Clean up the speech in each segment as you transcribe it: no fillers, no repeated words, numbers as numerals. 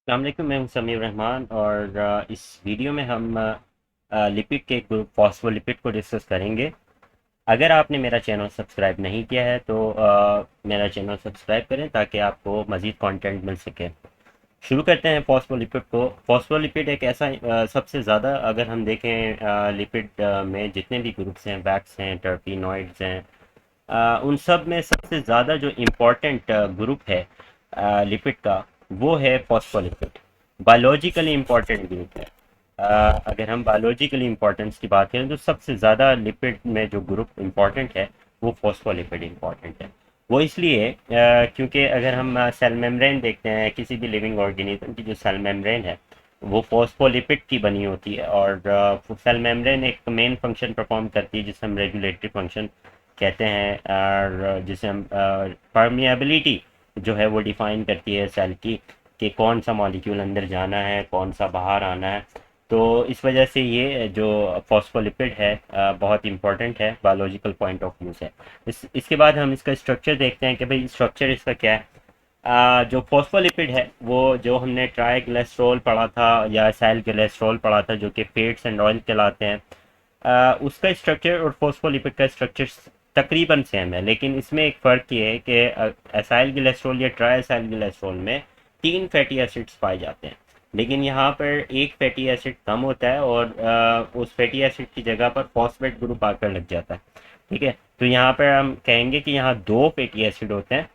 अस्सलाम वालेकुम, मैं हूं समीर रहमान और इस वीडियो में हम लिपिड के ग्रुप फॉस्फोलिपिड को डिस्कस करेंगे। अगर आपने मेरा चैनल सब्सक्राइब नहीं किया है तो मेरा चैनल सब्सक्राइब करें ताकि आपको मज़ीद कंटेंट मिल सके। शुरू करते हैं फॉस्फोलिपिड को। फॉस्फोलिपिड एक ऐसा सबसे ज़्यादा अगर हम देखें लिपिड में जितने भी ग्रुप्स हैं, वैक्स हैं, टर्पीनॉइड्स हैं, उन सब में सबसे ज़्यादा जो इम्पोर्टेंट ग्रुप है लिपिड का, वो है फॉस्फोलिपिड। बायोलॉजिकली इम्पोर्टेंट ग्रुप है। अगर हम बायोलॉजिकली इम्पोर्टेंस की बात करें तो सबसे ज़्यादा लिपिड में जो ग्रुप इम्पोर्टेंट है वो फॉस्फोलिपिड इम्पोर्टेंट है। वो इसलिए क्योंकि अगर हम सेल मेम्ब्रेन देखते हैं किसी भी लिविंग ऑर्गेनिज्म की, जो सेल मेम्ब्रेन है वो फॉस्फोलिपिड की बनी होती है। और सेल मेम्ब्रेन एक मेन फंक्शन परफॉर्म करती है जिसे हम रेगुलेटरी फंक्शन कहते हैं, और जिसे हम परमिएबिलिटी जो है वो डिफाइन करती है सेल की, कि कौन सा मॉलिक्यूल अंदर जाना है, कौन सा बाहर आना है। तो इस वजह से ये जो फॉस्फोलिपिड है बहुत इंपॉर्टेंट है, बायोलॉजिकल पॉइंट ऑफ व्यू से। इसके बाद हम इसका स्ट्रक्चर देखते हैं कि भाई स्ट्रक्चर इसका क्या है। जो फॉस्फोलिपिड है वो जो हमने ट्राइग्लिसरॉल पढ़ा था या एसाइल ग्लिसरॉल पढ़ा था, जो कि फैट्स एंड ऑयल कहलाते हैं, उसका स्ट्रक्चर और फॉस्फोलिपिड का स्ट्रक्चर तकरीबन सेम है। लेकिन इसमें एक फ़र्क ये है कि एसाइल ग्लिसरॉल या ट्राई एसाइल ग्लिसरॉल में 3 फैटी एसिड्स पाए जाते हैं, लेकिन यहाँ पर एक फैटी एसिड कम होता है और उस फैटी एसिड की जगह पर फॉस्फेट ग्रुप आकर लग जाता है। ठीक है, तो यहाँ पर हम कहेंगे कि यहाँ 2 फैटी एसिड होते हैं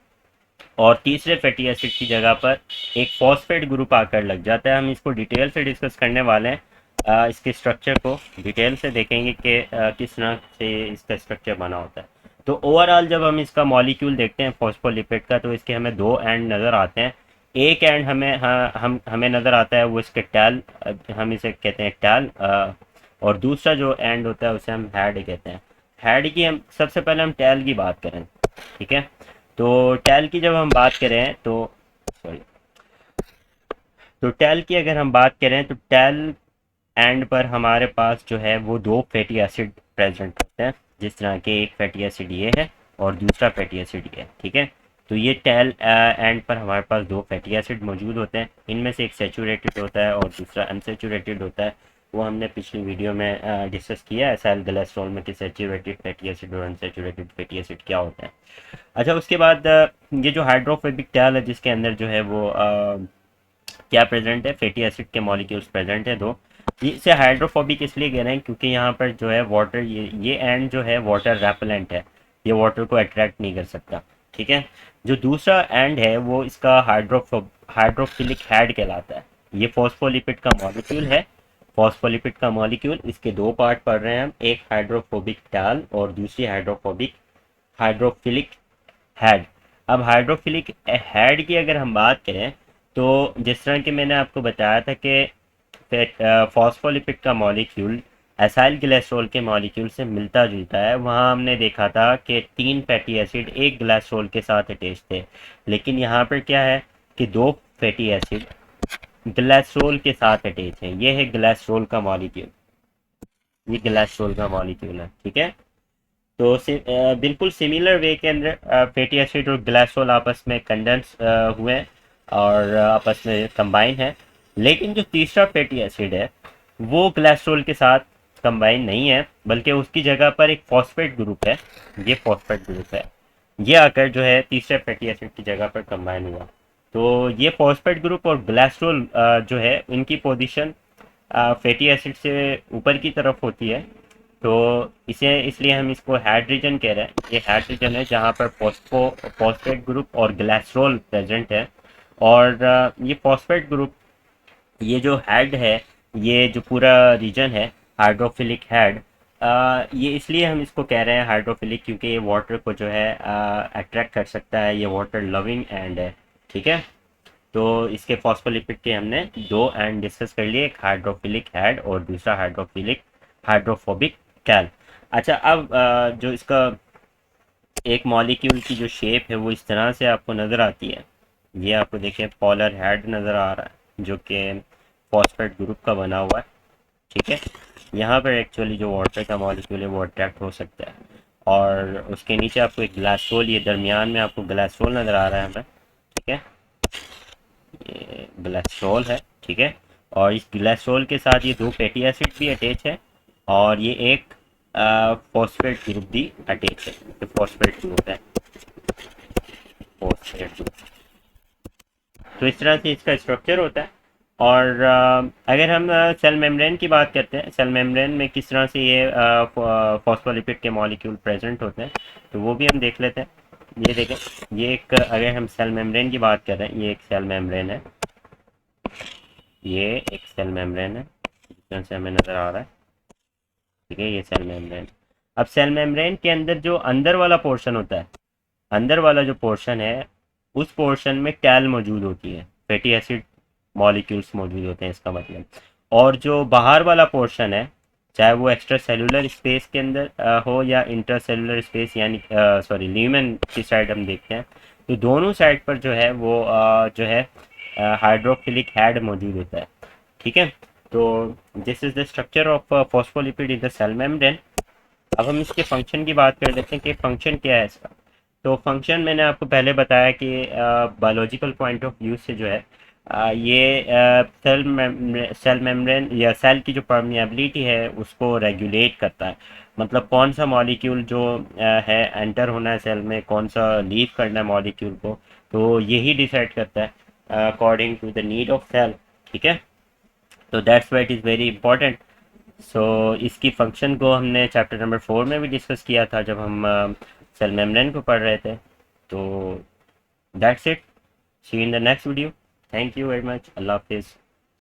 और तीसरे फैटी एसिड की जगह पर एक फॉस्फेट ग्रुप आकर लग जाता है। हम इसको डिटेल से डिस्कस करने वाले हैं। इसके स्ट्रक्चर को डिटेल से देखेंगे कि किस तरह से इसका स्ट्रक्चर बना होता है। तो ओवरऑल जब हम इसका मॉलिक्यूल देखते हैं फॉस्फोलिपिड का, तो इसके हमें दो एंड नज़र आते हैं। एक एंड हमें हमें नज़र आता है वो इसके टैल, हम इसे कहते हैं टैल, और दूसरा जो एंड होता है उसे हम हेड कहते हैं। हेड की हम सबसे पहले हम टैल की बात करें। ठीक है, तो टैल की जब हम बात करें तो सॉरी, तो टैल की अगर हम बात करें तो टैल एंड पर हमारे पास जो है वो 2 फैटी एसिड प्रेजेंट होते हैं। जिस तरह के एक फैटी एसिड ये है और दूसरा फैटी एसिड ये है। ठीक है, तो ये टैल एंड पर हमारे पास 2 फैटी एसिड मौजूद होते हैं। इनमें से एक सेचूरेटेड होता है और दूसरा अनसेचूरेटेड होता है। वो हमने पिछली वीडियो में डिस्कस किया है एसाइल ग्लिसरॉल में कि सेचूरेटेड फैटी एसिड और अनसेचूरेटेड फैटी एसिड क्या होता है। अच्छा, उसके बाद ये जो हाइड्रोफोबिक टैल है जिसके अंदर जो है वो क्या प्रेजेंट है, फैटी एसिड के मॉलिक्यूल्स प्रेजेंट है दो। इसे हाइड्रोफोबिक इसलिए कह रहे हैं क्योंकि यहाँ पर जो है वाटर, ये एंड जो है वाटर रेपेलेंट है, ये वाटर को अट्रैक्ट नहीं कर सकता। ठीक है, जो दूसरा एंड है वो इसका हाइड्रोफिलिक हेड कहलाता है। ये फॉस्फोलिपिड का मॉलिक्यूल है। फॉस्फोलिपिड का मॉलिक्यूल, इसके दो पार्ट पढ़ रहे हैं हम, एक हाइड्रोफोबिक टैल और दूसरी हाइड्रोफिलिक हेड। अब हाइड्रोफिलिक हेड की अगर हम बात करें तो जिस तरह कि मैंने आपको बताया था कि फॉस्फोलिपिड का मॉलिक्यूल एसाइल ग्लिसरॉल के मॉलिक्यूल से मिलता जुलता है। वहाँ हमने देखा था कि 3 फैटी एसिड एक ग्लिसरॉल के साथ अटैच थे, लेकिन यहाँ पर क्या है कि 2 फैटी एसिड ग्लिसरॉल के साथ अटैच है। ये है ग्लिसरॉल का मॉलिक्यूल, ये ग्लिसरॉल का मॉलिक्यूल है। ठीक है, तो बिल्कुल सिमिलर वे के अंदर फैटी एसिड और ग्लाइसोल आपस में कंडेंस हुए हैं और आपस में कंबाइन है। लेकिन जो तीसरा फैटी एसिड है वो ग्लाइसोल के साथ कंबाइन नहीं है, बल्कि उसकी जगह पर एक फॉस्फेट ग्रुप है। ये फॉस्फेट ग्रुप है, ये आकर जो है तीसरे फैटी एसिड की जगह पर कंबाइन हुआ। तो ये फॉस्फेट ग्रुप और ग्लाइसोल जो है इनकी पोजीशन फैटी एसिड से ऊपर की तरफ होती है। तो इसे इसलिए हम इसको हाइड्रोजन कह रहे हैं। ये हाइड्रोजन है जहाँ पर फॉस्फेट ग्रुप और ग्लाइसरॉल प्रेजेंट है। और ये फॉस्फेट ग्रुप, ये जो हेड है, ये जो पूरा रीजन है हाइड्रोफिलिक हेड, ये इसलिए हम इसको कह रहे हैं हाइड्रोफिलिक क्योंकि ये वाटर को जो है अट्रैक्ट कर सकता है। ये वाटर लविंग एंड है। ठीक है, तो इसके फॉस्फोलिपिड के हमने दो एंड डिस्कस कर लिए, एक हाइड्रोफिलिक हेड और दूसरा हाइड्रोफोबिक कैल। अच्छा, अब जो इसका एक मॉलिक्यूल की जो शेप है वो इस तरह से आपको नज़र आती है। ये आपको देखिए पोलर हेड नज़र आ रहा है जो कि फॉस्फेट ग्रुप का बना हुआ है। ठीक है, यहाँ पर एक्चुअली जो वाटर का मॉलिक्यूल है वो अट्रैक्ट हो सकता है। और उसके नीचे आपको एक ग्लासोल, ये दरमियान में आपको ग्लासोल नज़र आ रहा है हमें। ठीक है, ये ग्लाइसोल है, ठीक है। और इस ग्लाइसोल के साथ ये दो फैटी एसिड भी अटैच है, और ये एक फॉस्फेट ग्रुप भी अटैच है, ये फॉस्फेट ग्रुप है, फॉस्फेट ग्रुप। तो इस तरह से इसका स्ट्रक्चर होता है। और अगर हम सेल मेम्ब्रेन की बात करते हैं, सेल मेम्ब्रेन में किस तरह से ये फॉस्फोलिपिड के मॉलिक्यूल प्रेजेंट होते हैं, तो वो भी हम देख लेते हैं। ये देखें, ये एक, अगर हम सेल मेम्ब्रेन की बात कर रहे हैं, ये एक सेल मेम्ब्रेन है, ये एक सेल मेम्ब्रेन है, जिस तरह से हमें नज़र आ रहा है, ठीक है, ये सेल मेम्ब्रेन। अब सेल मेम्ब्रेन के अंदर जो अंदर वाला पोर्शन होता है, अंदर वाला जो पोर्शन है, उस पोर्शन में कैल मौजूद होती है, फैटी एसिड मॉलिक्यूल्स मौजूद होते हैं इसका मतलब। और जो बाहर वाला पोर्शन है, चाहे वो एक्स्ट्रा सेलुलर स्पेस के अंदर हो या इंटर सेलुलर स्पेस, यानी सॉरी ल्यूमेन की साइड हम देखते हैं, तो दोनों साइड पर जो है वो जो है हाइड्रोफिलिक हेड मौजूद होता है, ठीक है। तो this is the structure of phospholipid in the cell membrane. अब हम इसके फंक्शन की बात कर लेते हैं कि फंक्शन क्या है इसका। तो फंक्शन मैंने आपको पहले बताया कि बायोलॉजिकल पॉइंट ऑफ व्यू से जो है ये सेल मेम्ब्रेन या सेल की जो परमिएबिलिटी है उसको रेगुलेट करता है। मतलब कौन सा मॉलिक्यूल जो है एंटर होना है सेल में, कौन सा लीव करना है मॉलिक्यूल को, तो यही डिसाइड करता है according to the need of cell, ठीक है। तो that's why it is very important. So इसकी फंक्शन को हमने चैप्टर नंबर 4 में भी डिस्कस किया था जब हम सेल मेम्ब्रेन को पढ़ रहे थे। तो that's it, see you in the next video. Thank you very much, अल्लाह हाफिज़।